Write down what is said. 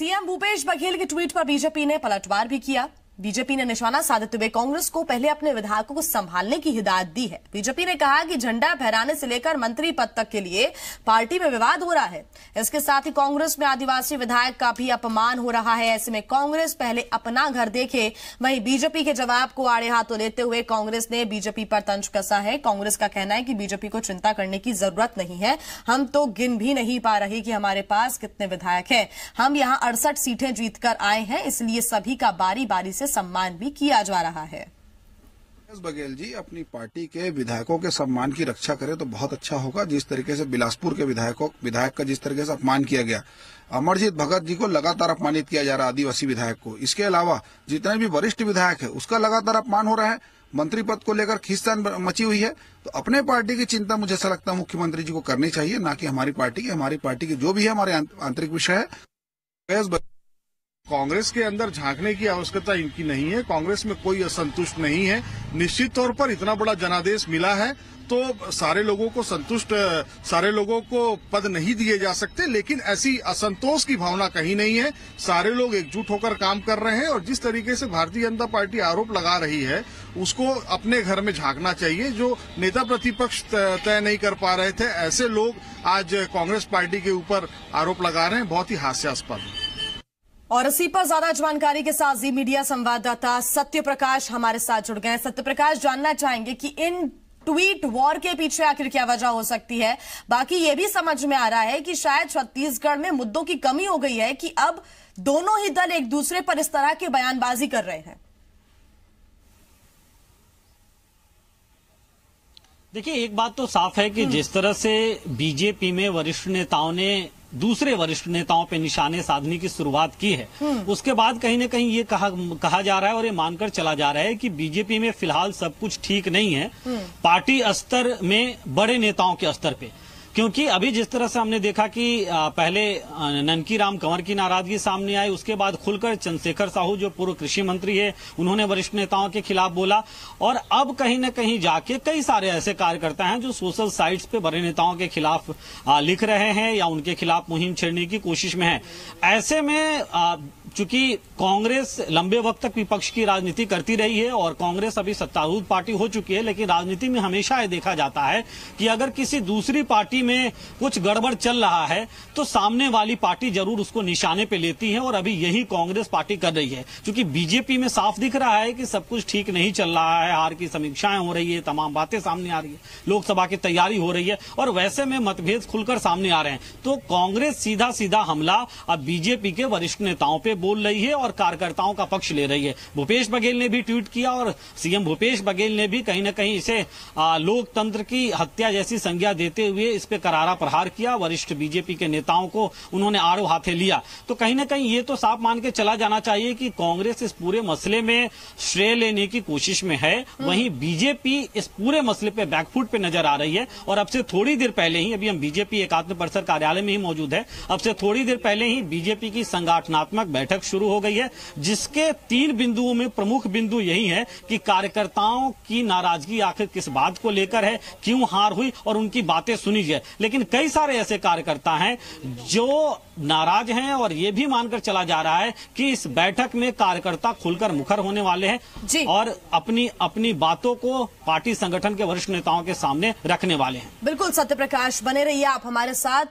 CM Bhupesh Baghel के tweet पर BJP ने पलटवार भी किया। बीजेपी ने निशाना साधते हुए कांग्रेस को पहले अपने विधायकों को संभालने की हिदायत दी है। बीजेपी ने कहा कि झंडा फहराने से लेकर मंत्री पद तक के लिए पार्टी में विवाद हो रहा है। इसके साथ ही कांग्रेस में आदिवासी विधायक का भी अपमान हो रहा है। ऐसे में कांग्रेस पहले अपना घर देखे। वहीं बीजेपी के जवाब को आड़े हाथों लेते हुए कांग्रेस ने बीजेपी पर तंज कसा है। कांग्रेस का कहना है कि बीजेपी को चिंता करने की जरूरत नहीं है। हम तो गिन भी नहीं पा रहे कि हमारे पास कितने विधायक हैं। हम यहां 68 सीटें जीतकर आए हैं, इसलिए सभी का बारी बारी से सम्मान भी किया जा रहा है। बघेल जी अपनी पार्टी के विधायकों के सम्मान की रक्षा करें तो बहुत अच्छा होगा। जिस तरीके से बिलासपुर के विधायक का जिस तरीके से अपमान किया गया, अमरजीत भगत जी को लगातार अपमानित किया जा रहा है, आदिवासी विधायक को। इसके अलावा जितने भी वरिष्ठ विधायक है उसका लगातार अपमान हो रहा है। मंत्री पद को लेकर खींचतान मची हुई है। तो अपने पार्टी की चिंता मुझे ऐसा लगता है मुख्यमंत्री जी को करनी चाहिए, ना कि हमारी पार्टी की। हमारी पार्टी की जो भी है हमारे आंतरिक विषय है। कांग्रेस के अंदर झांकने की आवश्यकता इनकी नहीं है। कांग्रेस में कोई असंतुष्ट नहीं है। निश्चित तौर पर इतना बड़ा जनादेश मिला है तो सारे लोगों को पद नहीं दिए जा सकते, लेकिन ऐसी असंतोष की भावना कहीं नहीं है। सारे लोग एकजुट होकर काम कर रहे हैं और जिस तरीके से भारतीय जनता पार्टी आरोप लगा रही है उसको अपने घर में झांकना चाहिए। जो नेता प्रतिपक्ष तय नहीं कर पा रहे थे, ऐसे लोग आज कांग्रेस पार्टी के ऊपर आरोप लगा रहे हैं। बहुत ही हास्यास्पद है। और इसी पर ज्यादा जानकारी के साथ जी मीडिया संवाददाता सत्य प्रकाश हमारे साथ जुड़ गए हैं। सत्य प्रकाश, जानना चाहेंगे कि इन ट्वीट वॉर के पीछे आखिर क्या वजह हो सकती है। बाकी ये भी समझ में आ रहा है कि शायद छत्तीसगढ़ में मुद्दों की कमी हो गई है कि अब दोनों ही दल एक दूसरे पर इस तरह की बयानबाजी कर रहे हैं। देखिए, एक बात तो साफ है कि जिस तरह से बीजेपी में वरिष्ठ नेताओं ने दूसरे वरिष्ठ नेताओं पे निशाने साधने की शुरुआत की है, उसके बाद कहीं न कहीं ये कहा जा रहा है और ये मानकर चला जा रहा है कि बीजेपी में फिलहाल सब कुछ ठीक नहीं है, पार्टी स्तर में बड़े नेताओं के स्तर पे। क्योंकि अभी जिस तरह से हमने देखा कि पहले ननकी राम कंवर की नाराजगी सामने आई, उसके बाद खुलकर चंद्रशेखर साहू जो पूर्व कृषि मंत्री है उन्होंने वरिष्ठ नेताओं के खिलाफ बोला, और अब कहीं न कहीं जाके कई सारे ऐसे कार्यकर्ता हैं जो सोशल साइट्स पे बड़े नेताओं के खिलाफ लिख रहे हैं या उनके खिलाफ मुहिम छेड़ने की कोशिश में है। ऐसे में चूंकि कांग्रेस लंबे वक्त तक विपक्ष की राजनीति करती रही है और कांग्रेस अभी सत्तारूढ़ पार्टी हो चुकी है, लेकिन राजनीति में हमेशा ये देखा जाता है कि अगर किसी दूसरी पार्टी में कुछ गड़बड़ चल रहा है तो सामने वाली पार्टी जरूर उसको निशाने पे लेती है, और अभी यही कांग्रेस पार्टी कर रही है। क्योंकि बीजेपी में साफ दिख रहा है कि सब कुछ ठीक नहीं चल रहा है, हार की समीक्षाएं हो रही है, तमाम बातें सामने आ रही है, लोकसभा की तैयारी हो रही है और वैसे में मतभेद खुलकर सामने आ रहे हैं। तो कांग्रेस सीधा सीधा हमला अब बीजेपी के वरिष्ठ नेताओं पे बोल रही है और कार्यकर्ताओं का पक्ष ले रही है। भूपेश बघेल ने भी ट्वीट किया और सीएम भूपेश बघेल ने भी कहीं न कहीं इसे लोकतंत्र की हत्या जैसी संज्ञा देते हुए इस पे करारा प्रहार किया। वरिष्ठ बीजेपी के नेताओं को उन्होंने आड़ो हाथे लिया। तो कहीं न कहीं ये तो साफ मान के चला जाना चाहिए कि कांग्रेस इस पूरे मसले में श्रेय लेने की कोशिश में है, वहीं बीजेपी इस पूरे मसले पे बैकफुट पे नजर आ रही है। और अब से थोड़ी देर पहले ही, अभी हम बीजेपी एकात्म परिसर कार्यालय में ही मौजूद है, अब से थोड़ी देर पहले ही बीजेपी की संगठनात्मक बैठक शुरू हो गई है, जिसके 3 बिंदुओं में प्रमुख बिंदु यही है कि कार्यकर्ताओं की नाराजगी आखिर किस बात को लेकर है, क्यों हार हुई, और उनकी बातें सुनी जाए। लेकिन कई सारे ऐसे कार्यकर्ता हैं जो नाराज हैं और यह भी मानकर चला जा रहा है कि इस बैठक में कार्यकर्ता खुलकर मुखर होने वाले हैं और अपनी बातों को पार्टी संगठन के वरिष्ठ नेताओं के सामने रखने वाले हैं। बिल्कुल सत्य प्रकाश, बने रहिए आप हमारे साथ।